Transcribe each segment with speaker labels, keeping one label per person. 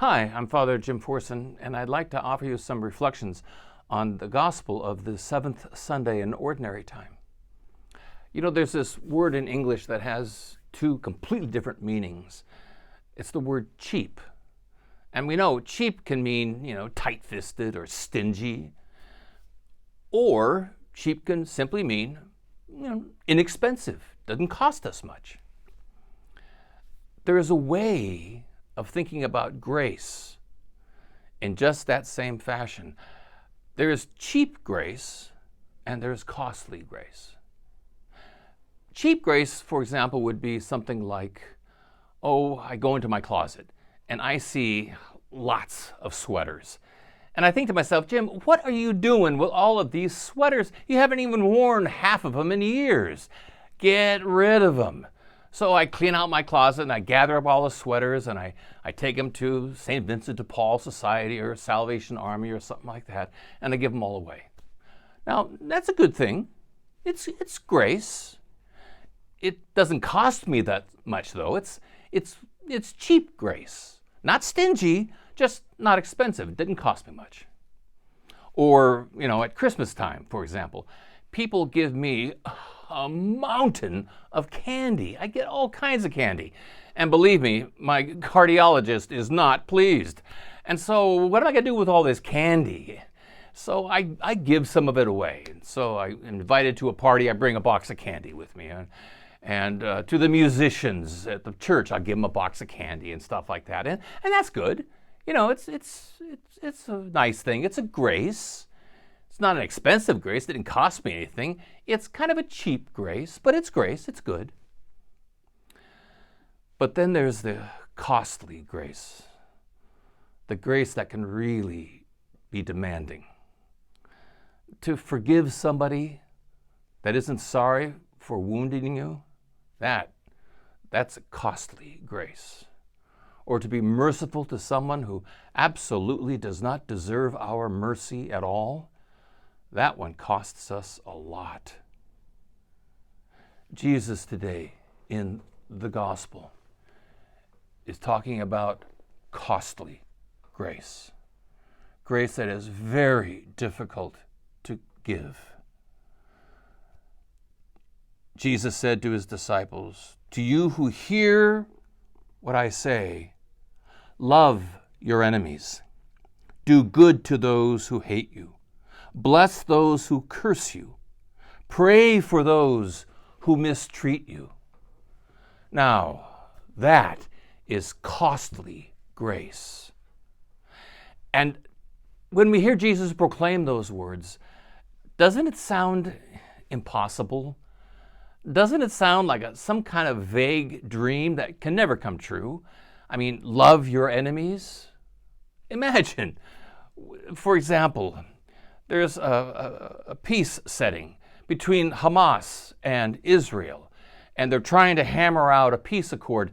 Speaker 1: Hi, I'm Father Jim Forson, and I'd like to offer you some reflections on the gospel of the seventh Sunday in Ordinary Time. You know, there's this word in English that has two completely different meanings. It's the word cheap. And we know cheap can mean, tight-fisted or stingy. Or cheap can simply mean, inexpensive, doesn't cost us much. There is a way of thinking about grace in just that same fashion. There is cheap grace and there's costly grace. Cheap grace, for example, would be something like, I go into my closet and I see lots of sweaters. And I think to myself, Jim, what are you doing with all of these sweaters? You haven't even worn half of them in years. Get rid of them. So I clean out my closet and I gather up all the sweaters and I take them to St. Vincent de Paul Society or Salvation Army or something like that, and I give them all away. Now, that's a good thing. It's grace. It doesn't cost me that much, though. It's cheap grace. Not stingy, just not expensive. It didn't cost me much. Or, at Christmas time, for example, people give me a mountain of candy. I get all kinds of candy. And believe me, my cardiologist is not pleased. And so what am I going to do with all this candy? So I give some of it away. And so I'm invited to a party. I bring a box of candy with me. And to the musicians at the church, I give them a box of candy and stuff like that. And that's good. It's a nice thing. It's a grace. It's not an expensive grace. It didn't cost me anything. It's kind of a cheap grace, but it's grace. It's good. But then there's the costly grace, the grace that can really be demanding. To forgive somebody that isn't sorry for wounding you, that's a costly grace. Or to be merciful to someone who absolutely does not deserve our mercy at all, that one costs us a lot. Jesus today in the gospel is talking about costly grace. Grace that is very difficult to give. Jesus said to his disciples, "To you who hear what I say, love your enemies. Do good to those who hate you. Bless those who curse you. Pray for those who mistreat you." Now, that is costly grace. And when we hear Jesus proclaim those words, doesn't it sound impossible? Doesn't it sound like some kind of vague dream that can never come true? I mean, love your enemies? Imagine, for example, there's a peace setting between Hamas and Israel, and they're trying to hammer out a peace accord.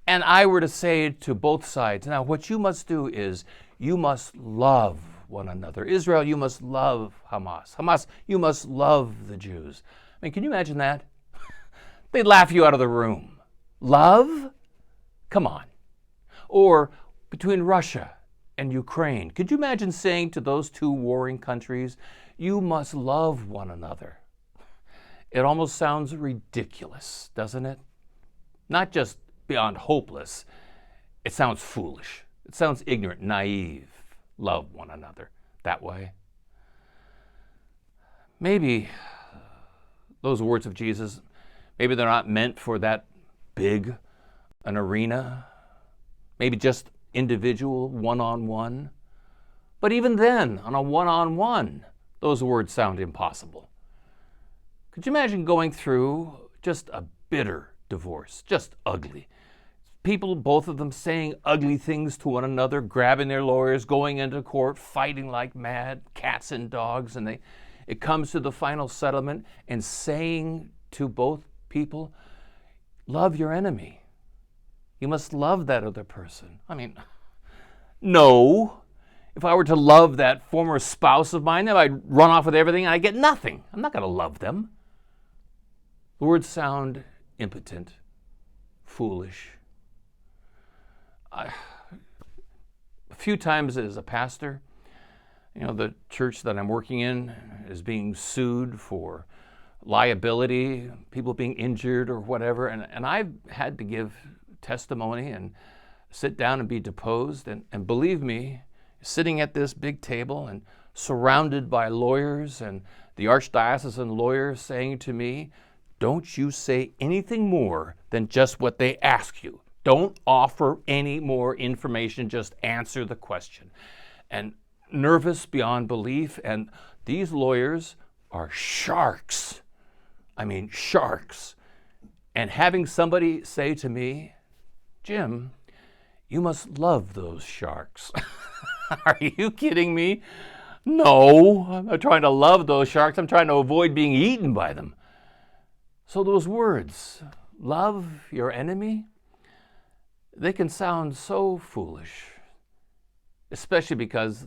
Speaker 1: And I were to say to both sides, now what you must do is you must love one another. Israel, you must love Hamas. Hamas, you must love the Jews. I mean, can you imagine that? They'd laugh you out of the room. Love? Come on. Or between Russia and Ukraine. Could you imagine saying to those two warring countries, you must love one another? It almost sounds ridiculous, doesn't it? Not just beyond hopeless. It sounds foolish. It sounds ignorant, naive. Love one another that way. Maybe those words of Jesus, maybe they're not meant for that big an arena. Maybe just individual, one-on-one. But even then, on a one-on-one, those words sound impossible. Could you imagine going through just a bitter divorce, just ugly? People, both of them, saying ugly things to one another, grabbing their lawyers, going into court, fighting like mad, cats and dogs, and it comes to the final settlement and saying to both people, love your enemy. You must love that other person. I mean, no. If I were to love that former spouse of mine, then I'd run off with everything and I'd get nothing. I'm not going to love them. The words sound impotent, foolish. a few times as a pastor. The church that I'm working in is being sued for liability, people being injured or whatever. And I've had to give testimony and sit down and be deposed. And believe me, sitting at this big table and surrounded by lawyers and the archdiocesan lawyers saying to me, don't you say anything more than just what they ask you. Don't offer any more information, just answer the question. And nervous beyond belief, and these lawyers are sharks. I mean, sharks. And having somebody say to me, Jim, you must love those sharks. Are you kidding me? No, I'm not trying to love those sharks. I'm trying to avoid being eaten by them. So those words, love your enemy, they can sound so foolish, especially because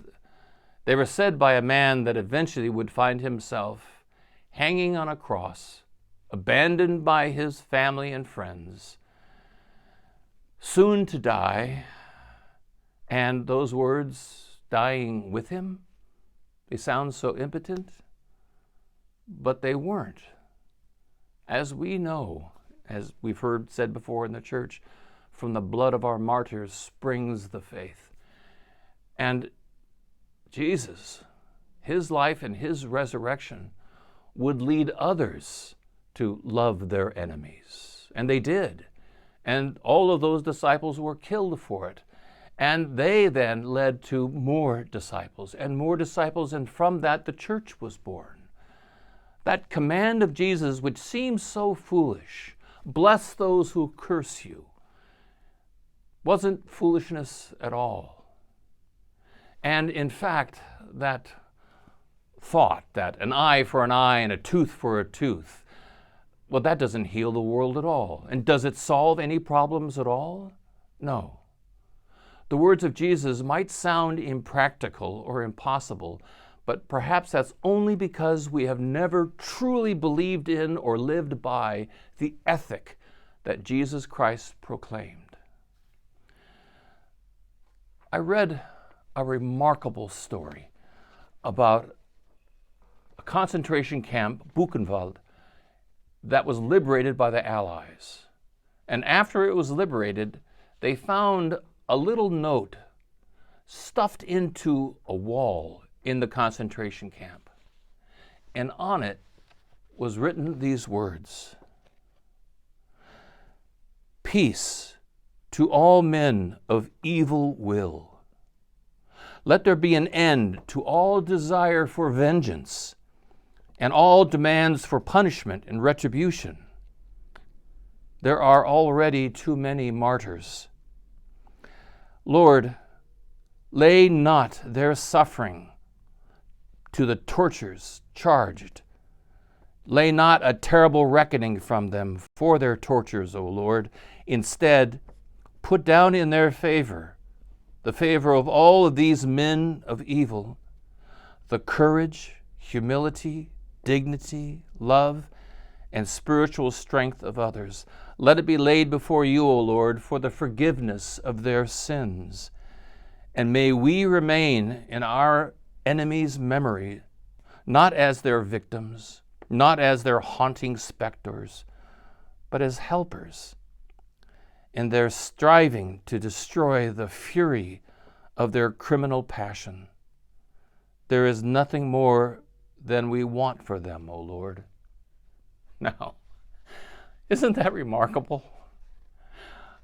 Speaker 1: they were said by a man that eventually would find himself hanging on a cross, abandoned by his family and friends, soon to die, and those words dying with him, they sound so impotent, but they weren't. As we know, as we've heard said before in the church, from the blood of our martyrs springs the faith. And Jesus, his life and his resurrection would lead others to love their enemies. And they did. And all of those disciples were killed for it. And they then led to more disciples, and from that the church was born. That command of Jesus, which seems so foolish, bless those who curse you, wasn't foolishness at all. And in fact, that thought that an eye for an eye and a tooth for a tooth, well, that doesn't heal the world at all. And does it solve any problems at all? No. The words of Jesus might sound impractical or impossible, but perhaps that's only because we have never truly believed in or lived by the ethic that Jesus Christ proclaimed. I read a remarkable story about a concentration camp, Buchenwald, that was liberated by the Allies. And after it was liberated, they found a little note stuffed into a wall in the concentration camp. And on it was written these words: "Peace to all men of evil will. Let there be an end to all desire for vengeance and all demands for punishment and retribution. There are already too many martyrs. Lord, lay not their suffering to the tortures charged. Lay not a terrible reckoning from them for their tortures, O Lord. Instead, put down in their favor, the favor of all of these men of evil, the courage, humility, dignity, love, and spiritual strength of others. Let it be laid before you, O Lord, for the forgiveness of their sins. And may we remain in our enemies' memory, not as their victims, not as their haunting specters, but as helpers in their striving to destroy the fury of their criminal passion. There is nothing more than we want for them, O Lord." Now, isn't that remarkable?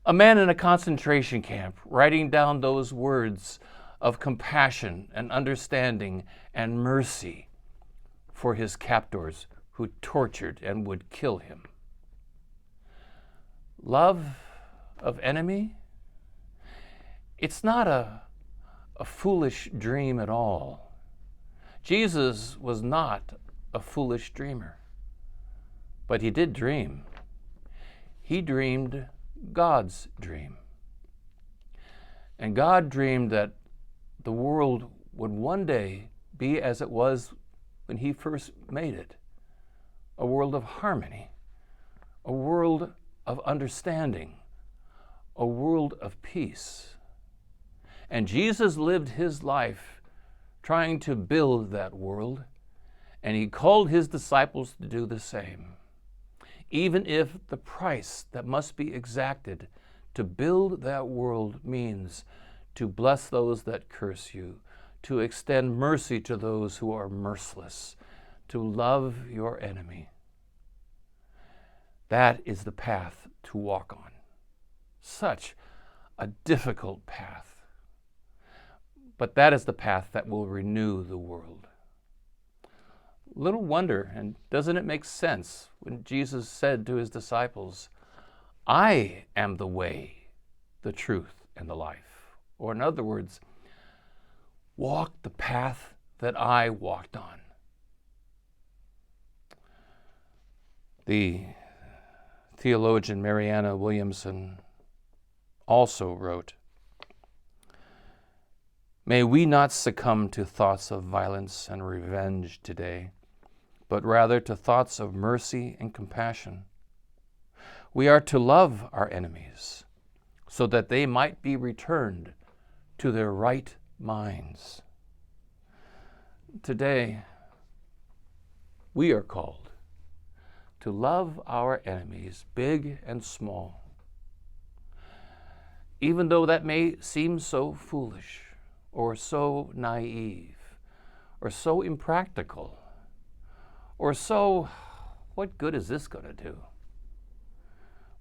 Speaker 1: A man in a concentration camp writing down those words of compassion and understanding and mercy for his captors who tortured and would kill him. Love of enemy? It's not a foolish dream at all. Jesus was not a foolish dreamer, but he did dream. He dreamed God's dream. And God dreamed that the world would one day be as it was when he first made it, a world of harmony, a world of understanding, a world of peace. And Jesus lived his life trying to build that world, and he called his disciples to do the same, even if the price that must be exacted to build that world means to bless those that curse you, to extend mercy to those who are merciless, to love your enemy. That is the path to walk on. Such a difficult path. But that is the path that will renew the world. Little wonder, and doesn't it make sense when Jesus said to his disciples, I am the way, the truth, and the life. Or in other words, walk the path that I walked on. The theologian Marianna Williamson also wrote, may we not succumb to thoughts of violence and revenge today, but rather to thoughts of mercy and compassion. We are to love our enemies so that they might be returned to their right minds. Today, we are called to love our enemies, big and small, even though that may seem so foolish or so naive or so impractical or so, what good is this going to do?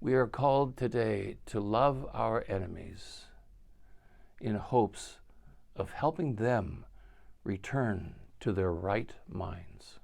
Speaker 1: We are called today to love our enemies in hopes of helping them return to their right minds.